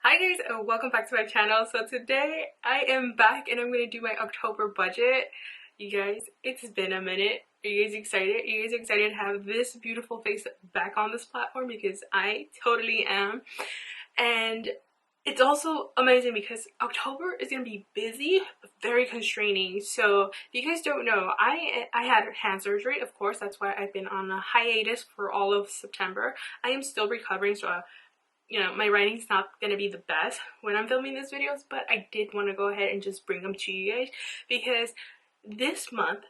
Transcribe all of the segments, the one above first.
Hi guys, and welcome back to my channel. So today I am back and I'm going to do my October budget. You guys, it's been a minute. Are you guys excited? Are you guys excited to have this beautiful face back on this platform? Because I totally am. And it's also amazing because October is going to be busy, but very constraining. So if you guys don't know, I had hand surgery, of course. That's why I've been on a hiatus for all of September. I am still recovering, so you know, my writing's not gonna be the best when I'm filming these videos, but I did want to go ahead and just bring them to you guys because this month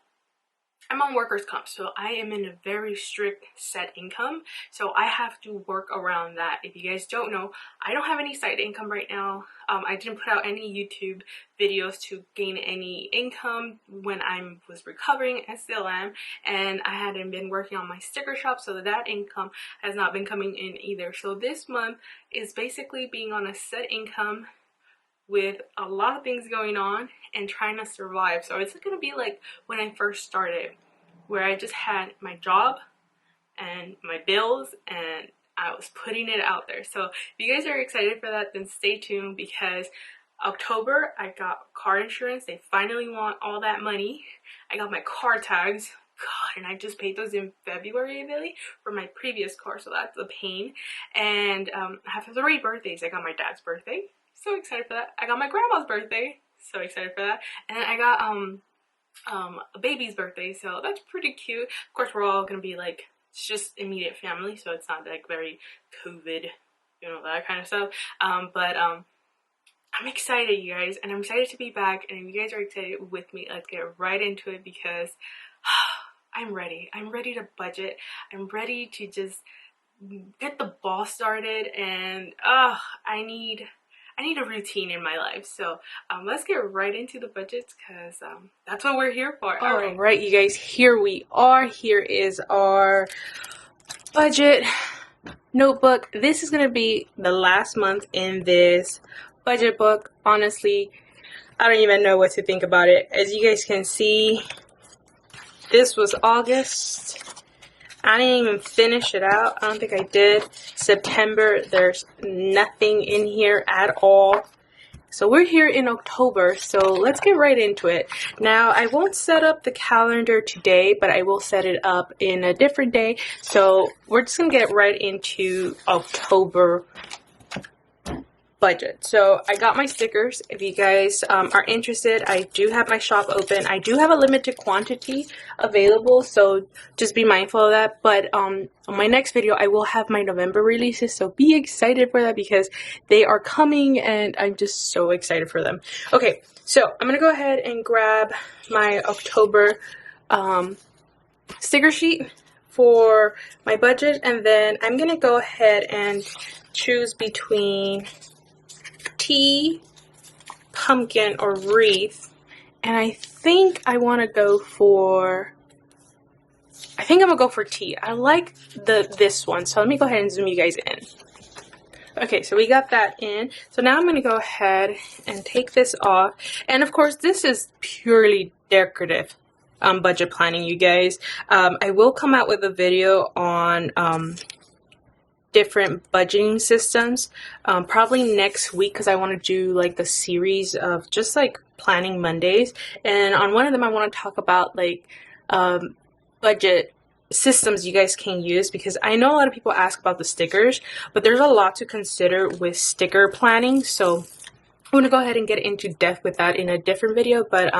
I'm on workers' comp, so I am in a very strict set income, so I have to work around that. If you guys don't know, I don't have any side income right now. I didn't put out any YouTube videos to gain any income when I was recovering, and still am, and I hadn't been working on my sticker shop, so that income has not been coming in either. So this month is basically being on a set income with a lot of things going on and trying to survive. So it's gonna be like when I first started, where I just had my job and my bills and I was putting it out there. So if you guys are excited for that, then stay tuned, because October I got car insurance. They finally want all that money. I got my car tags. God, and I just paid those in February, really, for my previous car, so that's a pain. And I have 3 birthdays. I got my dad's birthday. So excited for that. I got my grandma's birthday. So excited for that. And then I got a baby's birthday. So that's pretty cute. Of course, we're all gonna be like, it's just immediate family, so it's not like very COVID, you know, that kind of stuff. But I'm excited, you guys, and I'm excited to be back. And if you guys are excited with me, let's get right into it, because I'm ready. I'm ready to budget. I'm ready to just get the ball started, and I need a routine in my life. So let's get right into the budgets, because that's what we're here for. All right, you guys, here we are. Here is our budget notebook. This is going to be the last month in this budget book. Honestly, I don't even know what to think about it. As you guys can see, this was August. I didn't even finish it out. I don't think I did. September, there's nothing in here at all. So we're here in October, so let's get right into it. Now, I won't set up the calendar today, but I will set it up in a different day. So we're just gonna get right into October budget. So I got my stickers. If you guys are interested, I do have my shop open. I do have a limited quantity available, so just be mindful of that. But on my next video, I will have my November releases, so be excited for that, because they are coming and I'm just so excited for them. Okay, so I'm gonna go ahead and grab my October sticker sheet for my budget, and then I'm gonna go ahead and choose between tea, pumpkin, or wreath. And I think I want to go for, I'm gonna go for tea. I like this one, so let me go ahead and zoom you guys in. Okay, so we got that in. So now I'm gonna go ahead and take this off. And of course, this is purely decorative budget planning, you guys. I will come out with a video on different budgeting systems probably next week, because I want to do like the series of just like planning Mondays, and on one of them I want to talk about like budget systems you guys can use, because I know a lot of people ask about the stickers, but there's a lot to consider with sticker planning. So I'm going to go ahead and get into depth with that in a different video. But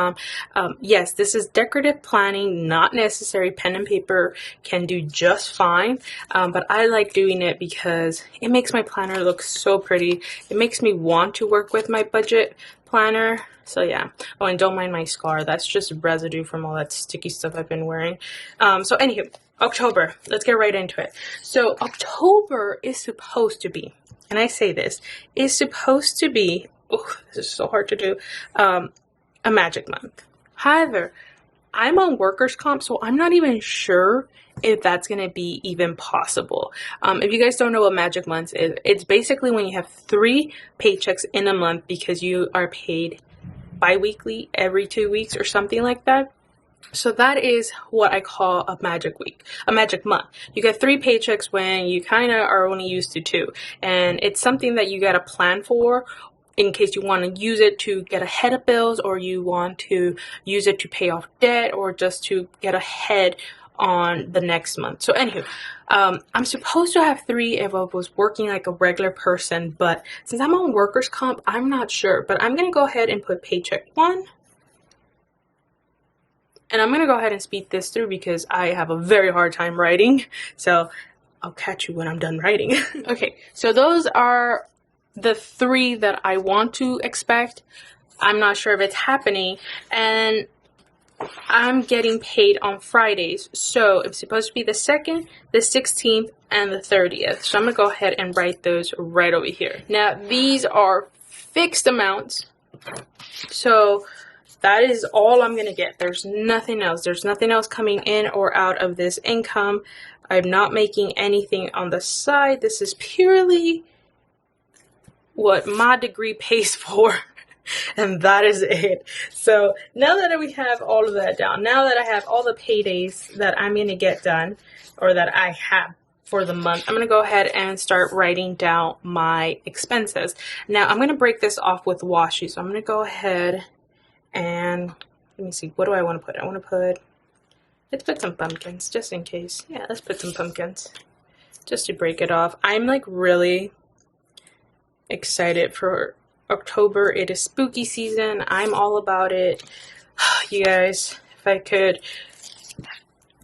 yes, this is decorative planning, not necessary. Pen and paper can do just fine. But I like doing it because it makes my planner look so pretty. It makes me want to work with my budget planner. So yeah. Oh, and don't mind my scar. That's just residue from all that sticky stuff I've been wearing. So anywho, October. Let's get right into it. So October is supposed to be, and I say this, is supposed to be, oh, this is so hard to do, a magic month. However, I'm on workers' comp, so I'm not even sure if that's going to be even possible. If you guys don't know what magic month is, it's basically when you have 3 paychecks in a month, because you are paid bi-weekly every 2 weeks or something like that. So that is what I call a magic week, a magic month. You get 3 paychecks when you kind of are only used to 2. And it's something that you got to plan for in case you want to use it to get ahead of bills, or you want to use it to pay off debt, or just to get ahead on the next month. So anywho, I'm supposed to have 3 if I was working like a regular person, but since I'm on workers' comp, I'm not sure. But I'm going to go ahead and put paycheck 1. And I'm going to go ahead and speed this through because I have a very hard time writing. So I'll catch you when I'm done writing. Okay, so those are the 3 that I want to expect. I'm not sure if it's happening. And I'm getting paid on Fridays. So it's supposed to be the 2nd, the 16th, and the 30th. So I'm going to go ahead and write those right over here. Now, these are fixed amounts. So that is all I'm going to get. There's nothing else. There's nothing else coming in or out of this income. I'm not making anything on the side. This is purely what my degree pays for. And that is it. So now that we have all of that down, now that I have all the paydays that I'm going to get done, or that I have for the month, I'm going to go ahead and start writing down my expenses. Now I'm going to break this off with washi. So I'm going to go ahead and let me see, what do I want to put? I want to put, let's put some pumpkins just in case. Yeah, let's put some pumpkins just to break it off. I'm like really excited for October. It is spooky season. I'm all about it. You guys, if I could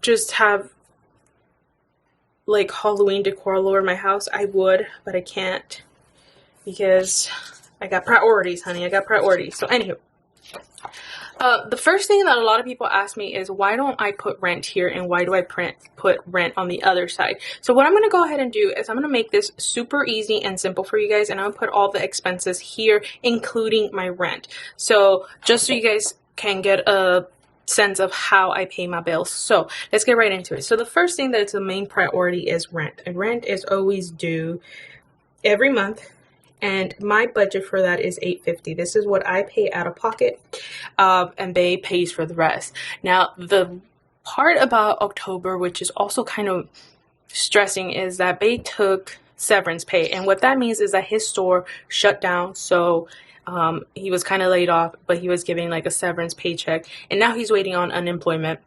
just have like Halloween decor all over my house, I would, but I can't because I got priorities, honey. I got priorities. So anywho, the first thing that a lot of people ask me is, why don't I put rent here and why do I put rent on the other side? So what I'm going to go ahead and do is I'm going to make this super easy and simple for you guys, and I'm going to put all the expenses here, including my rent. So just so you guys can get a sense of how I pay my bills. So let's get right into it. So the first thing that is the main priority is rent. And rent is always due every month. And my budget for that is $850. This is what I pay out of pocket, and Bay pays for the rest. Now, the part about October, which is also kind of stressing, is that Bay took severance pay. And what that means is that his store shut down. So he was kind of laid off, but he was giving like a severance paycheck. And now he's waiting on unemployment.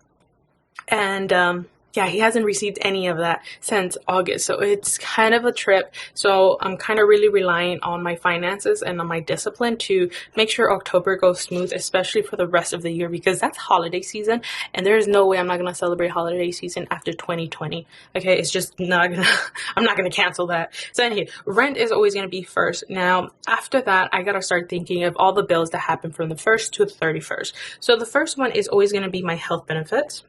And yeah, he hasn't received any of that since August. So it's kind of a trip. So I'm kind of really relying on my finances and on my discipline to make sure October goes smooth, especially for the rest of the year, because that's holiday season. And there's no way I'm not going to celebrate holiday season after 2020. Okay, it's just not going to, I'm not going to cancel that. So anyway, rent is always going to be first. Now, after that, I got to start thinking of all the bills that happen from the 1st to the 31st. So the first one is always going to be my health benefits.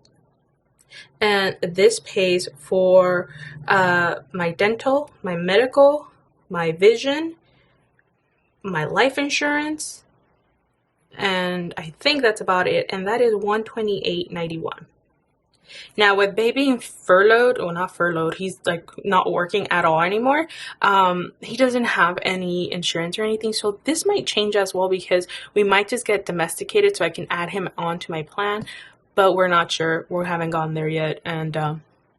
And this pays for my dental, my medical, my vision, my life insurance, and I think that's about it. And that is $128.91. Now, with Bay being furloughed, well, not furloughed, he's like not working at all anymore. He doesn't have any insurance or anything. So this might change as well, because we might just get domesticated so I can add him onto my plan. But we're not sure. We haven't gone there yet. And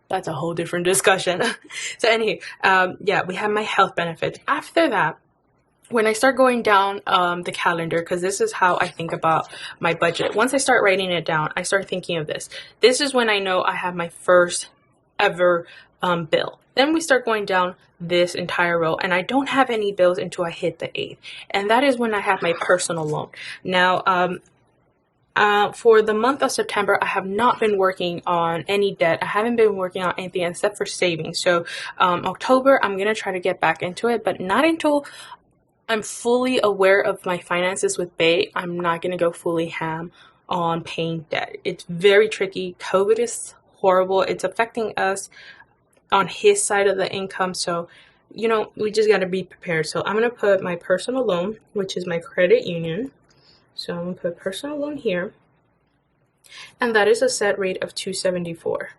that's a whole different discussion. So anyway, yeah, we have my health benefits. After that, when I start going down the calendar, because this is how I think about my budget. Once I start writing it down, I start thinking of this. This is when I know I have my first ever bill. Then we start going down this entire row, and I don't have any bills until I hit the 8th. And that is when I have my personal loan. Now, for the month of September, I have not been working on any debt. I haven't been working on anything except for savings. So October, I'm going to try to get back into it, but not until I'm fully aware of my finances with Bay. I'm not going to go fully ham on paying debt. It's very tricky. COVID is horrible. It's affecting us on his side of the income. So, you know, we just got to be prepared. So I'm going to put my personal loan, which is my credit union. So I'm going to put personal loan here, and that is a set rate of $274.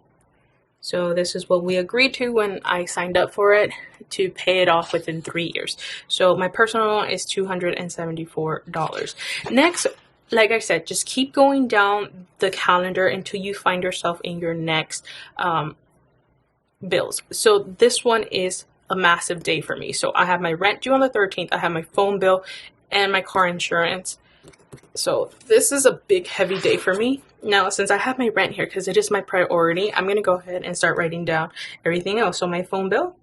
So this is what we agreed to when I signed up for it, to pay it off within 3 years. So my personal loan is $274. Next, like I said, just keep going down the calendar until you find yourself in your next bills. So this one is a massive day for me. So I have my rent due on the 13th. I have my phone bill and my car insurance. So this is a big, heavy day for me. Now, since I have my rent here, because it is my priority, I'm going to go ahead and start writing down everything else. So my phone bill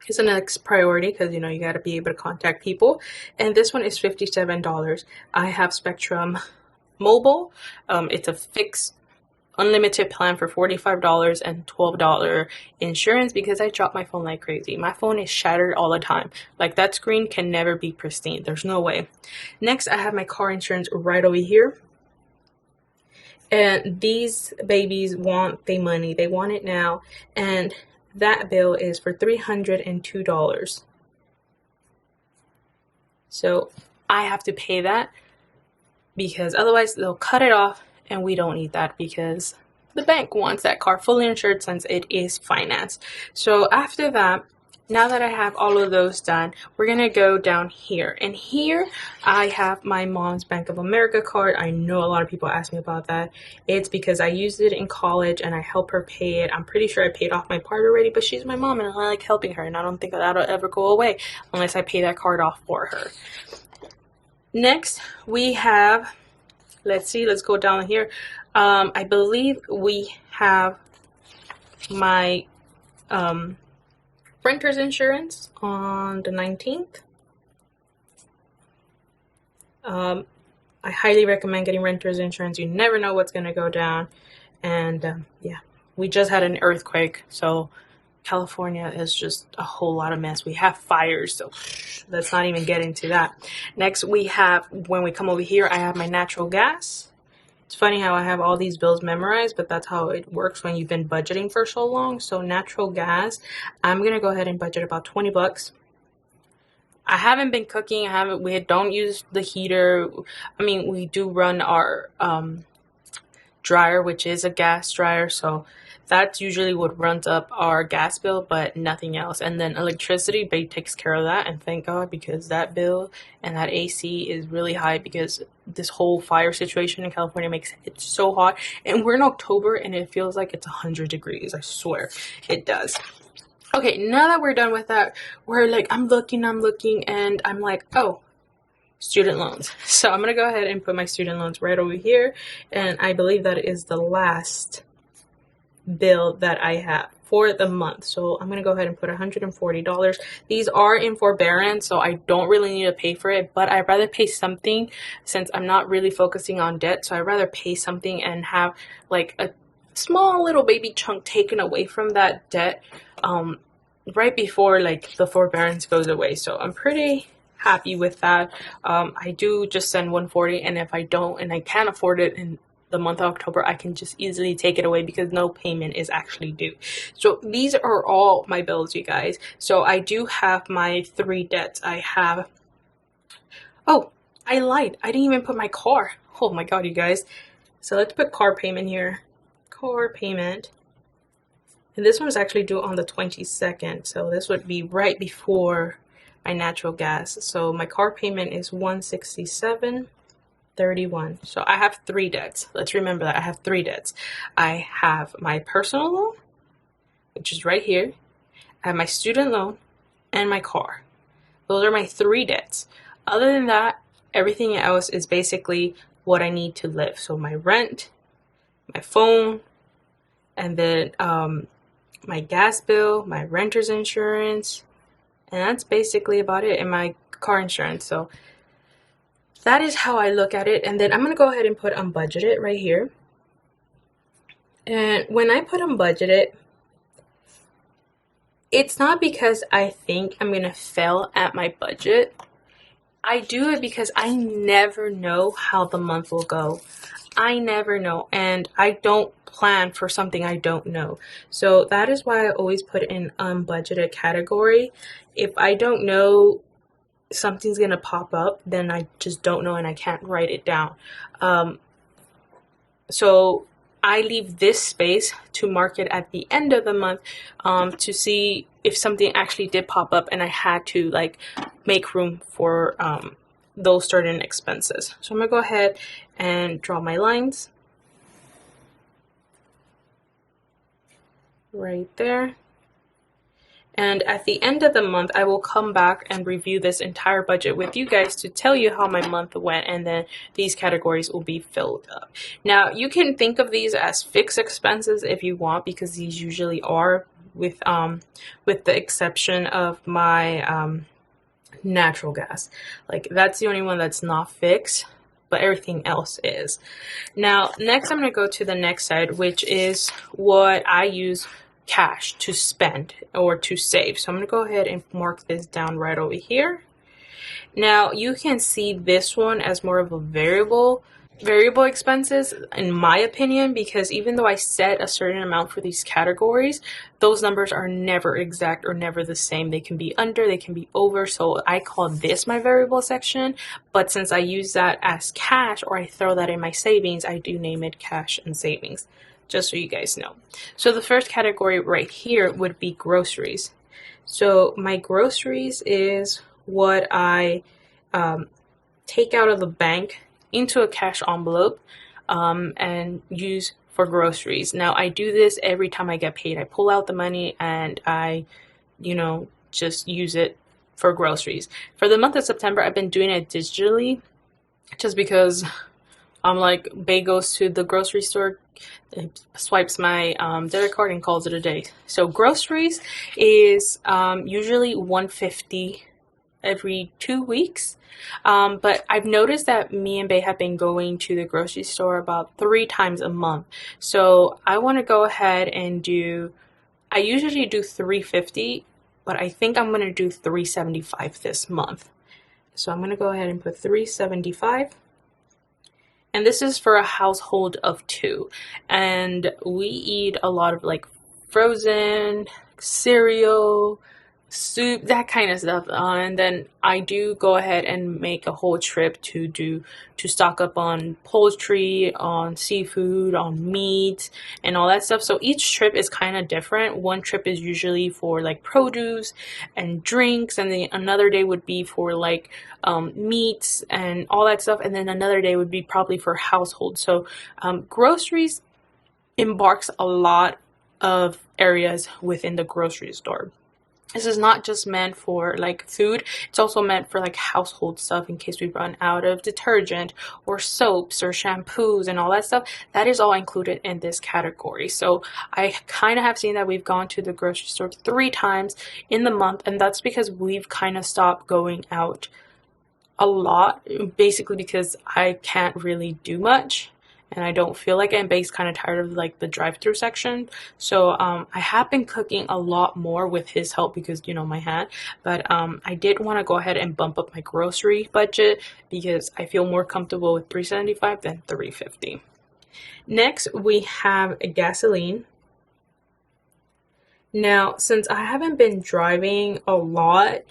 is the next priority because, you know, you got to be able to contact people. And this one is $57. I have Spectrum Mobile. It's a fixed unlimited plan for $45 and $12 insurance because I drop my phone like crazy. My phone is shattered all the time. Like, that screen can never be pristine. There's no way. Next, I have my car insurance right over here. And these babies want their money. They want it now. And that bill is for $302. So I have to pay that because otherwise they'll cut it off, and we don't need that because the bank wants that car fully insured since it is financed. So after that, now that I have all of those done, we're going to go down here. And here I have my mom's Bank of America card. I know a lot of people ask me about that. It's because I used it in college and I help her pay it. I'm pretty sure I paid off my part already, but she's my mom and I like helping her. And I don't think that'll ever go away unless I pay that card off for her. Next, we have, let's go down here. I believe we have my renter's insurance on the 19th. I highly recommend getting renter's insurance. You never know what's going to go down. And yeah, we just had an earthquake, so California is just a whole lot of mess. We have fires, so let's not even get into that. Next, we have, when we come over here, I have my natural gas. It's funny how I have all these bills memorized, but that's how it works when you've been budgeting for so long. So natural gas, I'm going to go ahead and budget about $20. I haven't been cooking. We don't use the heater. I mean, we do run our dryer, which is a gas dryer. So that's usually what runs up our gas bill, but nothing else. And then electricity, Babe takes care of that. And thank God, because that bill and that AC is really high because this whole fire situation in California makes it so hot. And we're in October and it feels like it's 100 degrees. I swear it does. Okay, now that we're done with that, we're like, I'm looking, and I'm like, oh, student loans. So I'm going to go ahead and put my student loans right over here. And I believe that is the last bill that I have for the month. So I'm going to go ahead and put $140. These are in forbearance, so I don't really need to pay for it, but I'd rather pay something since I'm not really focusing on debt. So I'd rather pay something and have like a small little baby chunk taken away from that debt right before like the forbearance goes away. So I'm pretty happy with that. I do just send $140, and if I don't and I can't afford it in the month of October, I can just easily take it away because no payment is actually due. So these are all my bills, you guys. So I do have my 3 debts. I have, oh, I lied. I didn't even put my car. Oh my God, you guys. So let's put car payment here. Car payment. And this one is actually due on the 22nd. So this would be right before my natural gas. So my car payment is $167.31. So I have 3 debts. Let's remember that I have 3 debts. I have my personal loan, which is right here. I have my student loan and my car. Those are my 3 debts. Other than that, everything else is basically what I need to live. So my rent, my phone, and then my gas bill, my renter's insurance, and that's basically about it, and my car insurance. So that is how I look at it. And then I'm going to go ahead and put unbudgeted right here. And when I put unbudgeted, it's not because I think I'm going to fail at my budget. I do it because I never know how the month will go. I never know, and I don't plan for something I don't know. So that is why I always put in unbudgeted category. If I don't know something's gonna pop up, then I just don't know and I can't write it down. So I leave this space to mark it at the end of the month to see if something actually did pop up and I had to like make room for those certain expenses. So I'm gonna go ahead and draw my lines right there. And at the end of the month, I will come back and review this entire budget with you guys to tell you how my month went, and then these categories will be filled up. Now, you can think of these as fixed expenses if you want, because these usually are, with the exception of my natural gas. Like, that's the only one that's not fixed, but everything else is. Now, next I'm going to go to the next side, which is what I use cash to spend or to save. So I'm going to go ahead and mark this down right over here. Now, you can see this one as more of a variable expenses, in my opinion, because even though I set a certain amount for these categories, those numbers are never exact or never the same. They can be under, they can be over. So I call this my variable section, but since I use that as cash, or I throw that in my savings, I do name it cash and savings, just so you guys know. So the first category right here would be groceries. So my groceries is what I take out of the bank into a cash envelope and use for groceries. Now, I do this every time I get paid. I pull out the money and I, just use it for groceries. For the month of September, I've been doing it digitally just because I'm like, Bay goes to the grocery store, swipes my debit card and calls it a day. So groceries is usually $150 every 2 weeks. But I've noticed that me and Bay have been going to the grocery store about 3 times a month. So I want to go ahead and I usually do $350, but I think I'm going to do $375 this month. So I'm going to go ahead and put $375. And this is for a household of 2. And we eat a lot of like frozen cereal, soup, that kind of stuff. And then I do go ahead and make a whole trip to stock up on poultry, on seafood, on meat, and all that stuff. So each trip is kind of different. One trip is usually for like produce and drinks, and then another day would be for like meats and all that stuff, and then another day would be probably for household. So groceries embarks a lot of areas within the grocery store. This is not just meant for like food, it's also meant for like household stuff in case we run out of detergent or soaps or shampoos and all that stuff. That is all included in this category. So I kind of have seen that we've gone to the grocery store 3 times in the month, and that's because we've kind of stopped going out a lot, basically because I can't really do much. And I don't feel like it. And Bay's kind of tired of like the drive-through section. So I have been cooking a lot more with his help because, my hand. But I did want to go ahead and bump up my grocery budget because I feel more comfortable with $375 than $350. Next, we have gasoline. Now, since I haven't been driving a lot,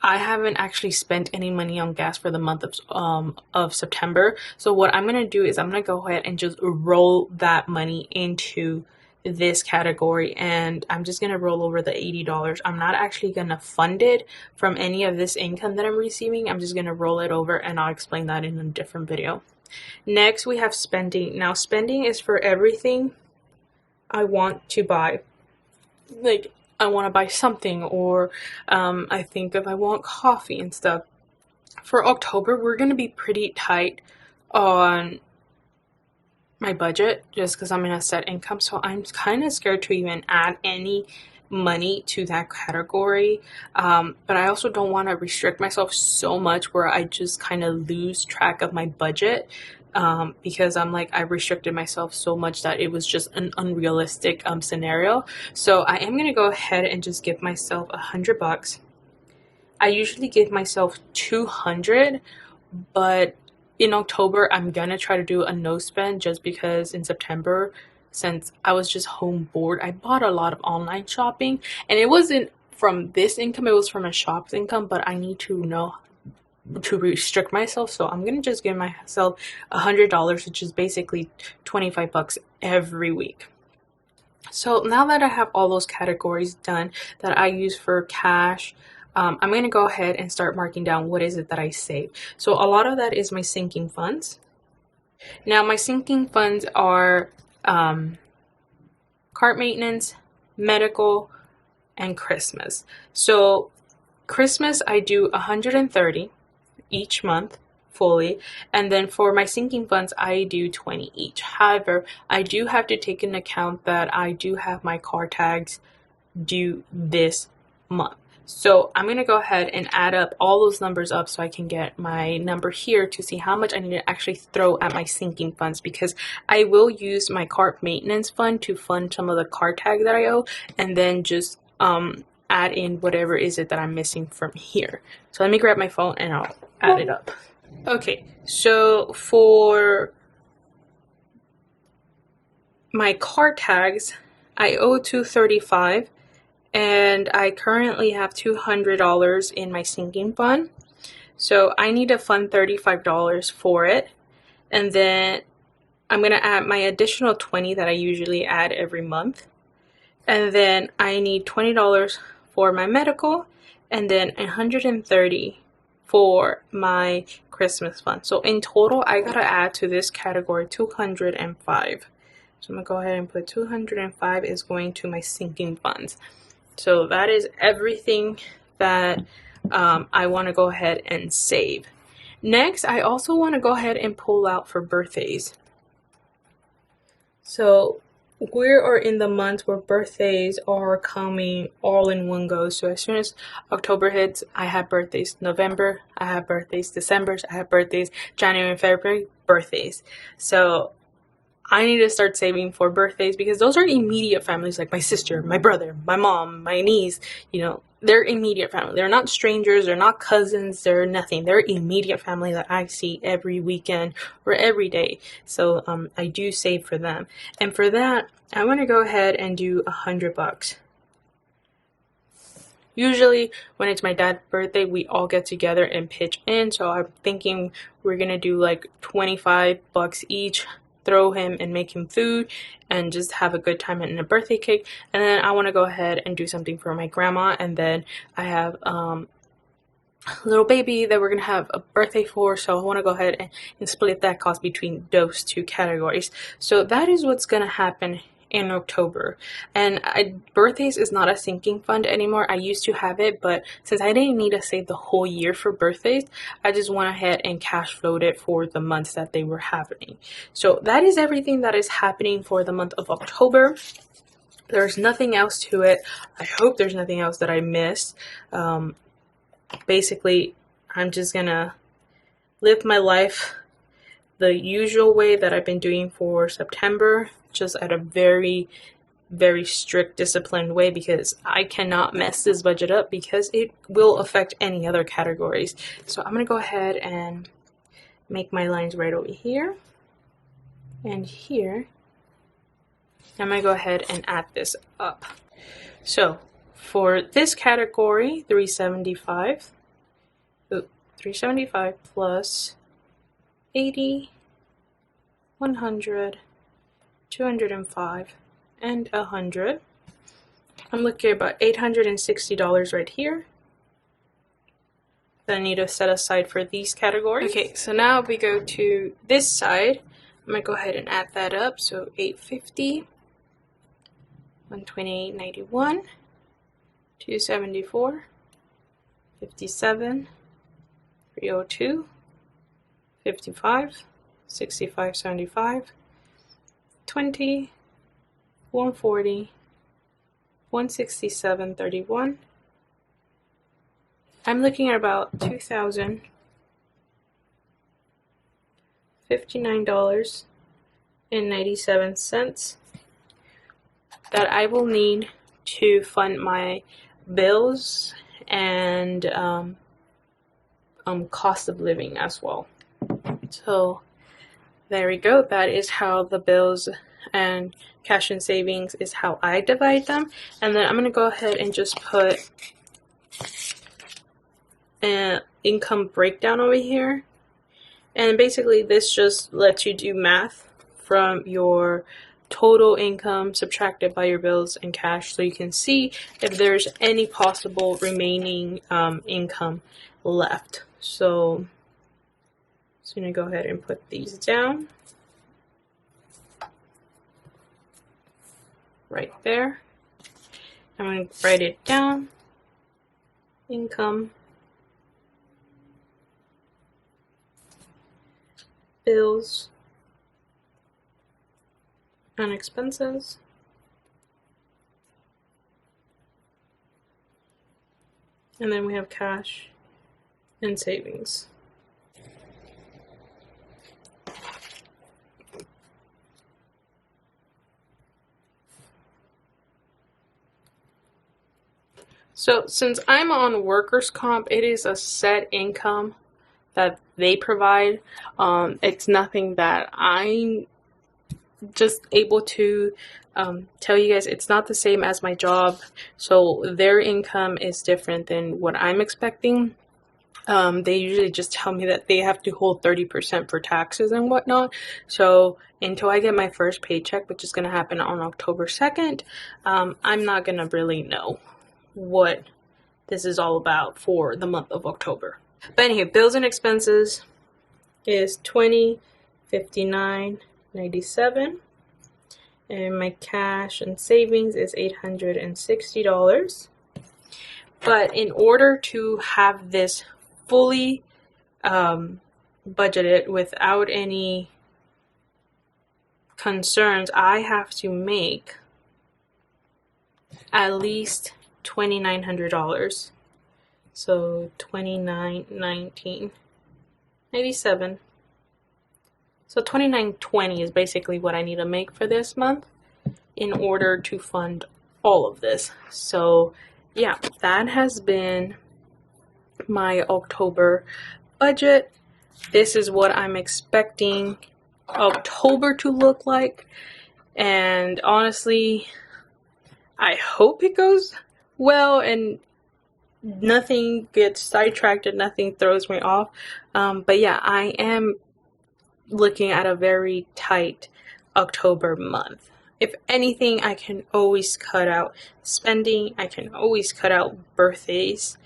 I haven't actually spent any money on gas for the month of September. So what I'm going to do is I'm going to go ahead and just roll that money into this category, and I'm just going to roll over the $80. I'm not actually going to fund it from any of this income that I'm receiving. I'm just going to roll it over, and I'll explain that in a different video. Next, we have spending. Now, spending is for everything I want to buy. Like, I want to buy something, or I think if I want coffee and stuff. For October, we're going to be pretty tight on my budget just because I'm in a set income. So I'm kind of scared to even add any money to that category. But I also don't want to restrict myself so much where I just kind of lose track of my budget. Because I'm like, I restricted myself so much that it was just an unrealistic scenario. So I am going to go ahead and just give myself $100. I usually give myself 200, but in October, I'm going to try to do a no spend just because in September, since I was just home bored, I bought a lot of online shopping, and it wasn't from this income, it was from a shop's income, but I need to know to restrict myself. So I'm gonna just give myself $100, which is basically $25 every week. So now that I have all those categories done that I use for cash, I'm going to go ahead and start marking down what is it that I save. So a lot of that is my sinking funds. Now my sinking funds are cart maintenance, medical, and Christmas. So Christmas I do 130 each month fully, and then for my sinking funds I do 20 each. However, I do have to take into account that I do have my car tags due this month. So I'm going to go ahead and add up all those numbers up so I can get my number here to see how much I need to actually throw at my sinking funds, because I will use my car maintenance fund to fund some of the car tag that I owe, and then just add in whatever is it that I'm missing from here. So let me grab my phone and I'll add it up. Okay, so for my car tags, I owe $235. And I currently have $200 in my sinking fund. So I need to fund $35 for it. And then I'm going to add my additional $20 that I usually add every month. And then I need $20 for my medical, and then $130 for my Christmas fund. So in total, I got to add to this category $205. So I'm going to go ahead and put $205 is going to my sinking funds. So that is everything that I want to go ahead and save. Next, I also want to go ahead and pull out for birthdays. So we are in the month where birthdays are coming all in one go. So as soon as October hits, I have birthdays. November, I have birthdays. December, I have birthdays. January and February, birthdays. So I need to start saving for birthdays, because those are immediate families, like my sister, my brother, my mom, my niece. You know, they're immediate family. They're not strangers. They're not cousins. They're nothing. They're immediate family that I see every weekend or every day. So I do save for them. And for that, I want to go ahead and do $100. Usually when it's my dad's birthday, we all get together and pitch in. So I'm thinking we're going to do like $25 each. Throw him and make him food and just have a good time and a birthday cake. And then I want to go ahead and do something for my grandma. And then I have a little baby that we're going to have a birthday for. So I want to go ahead and split that cost between those two categories. So that is what's going to happen in October. And birthdays is not a sinking fund anymore. I used to have it, but since I didn't need to save the whole year for birthdays, I just went ahead and cash flowed it for the months that they were happening. So that is everything that is happening for the month of October. There's nothing else to it. I hope there's nothing else that I missed. Basically, I'm just gonna live my life the usual way that I've been doing for September, just at a very, very strict, disciplined way, because I cannot mess this budget up, because it will affect any other categories. So I'm going to go ahead and make my lines right over here and here. I'm going to go ahead and add this up. So for this category, 375 plus 80, 100, 205, and 100. I'm looking at about $860 right here that I need to set aside for these categories. Okay, so now we go to this side. I'm gonna go ahead and add that up. So 850, 128.91, 274, 57, 302, 55, 65.75, 20, 140, 167.31. I'm looking at about $2,059.97 that I will need to fund my bills and cost of living as well. So there we go. That is how the bills and cash and savings is how I divide them. And then I'm going to go ahead and just put an income breakdown over here. And basically this just lets you do math from your total income subtracted by your bills and cash, so you can see if there's any possible remaining income left. So I'm going to go ahead and put these down right there. I'm going to write it down. Income, bills, and expenses. And then we have cash and savings. So since I'm on workers' comp, it is a set income that they provide. It's nothing that I'm just able to tell you guys. It's not the same as my job, so their income is different than what I'm expecting. They usually just tell me that they have to hold 30% for taxes and whatnot. So until I get my first paycheck, which is going to happen on October 2nd, I'm not going to really know what this is all about for the month of October. But anyway, bills and expenses is $20.59.97, and my cash and savings is $860. But in order to have this fully budgeted without any concerns, I have to make at least $2,900. So $29.19.97. So $29.20 is basically what I need to make for this month in order to fund all of this. So yeah, that has been my October budget. This is what I'm expecting October to look like, and honestly, I hope it goes well and nothing gets sidetracked and nothing throws me off. But yeah, I am looking at a very tight October month. If anything, I can always cut out spending. I can always cut out birthdays.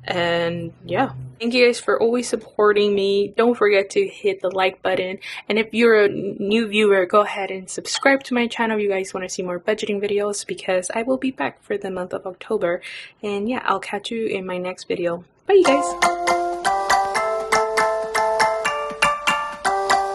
And yeah, thank you guys for always supporting me. Don't forget to hit the like button, and if you're a new viewer, go ahead and subscribe to my channel if you guys want to see more budgeting videos, because I will be back for the month of October. And yeah, I'll catch you in my next video. Bye you guys.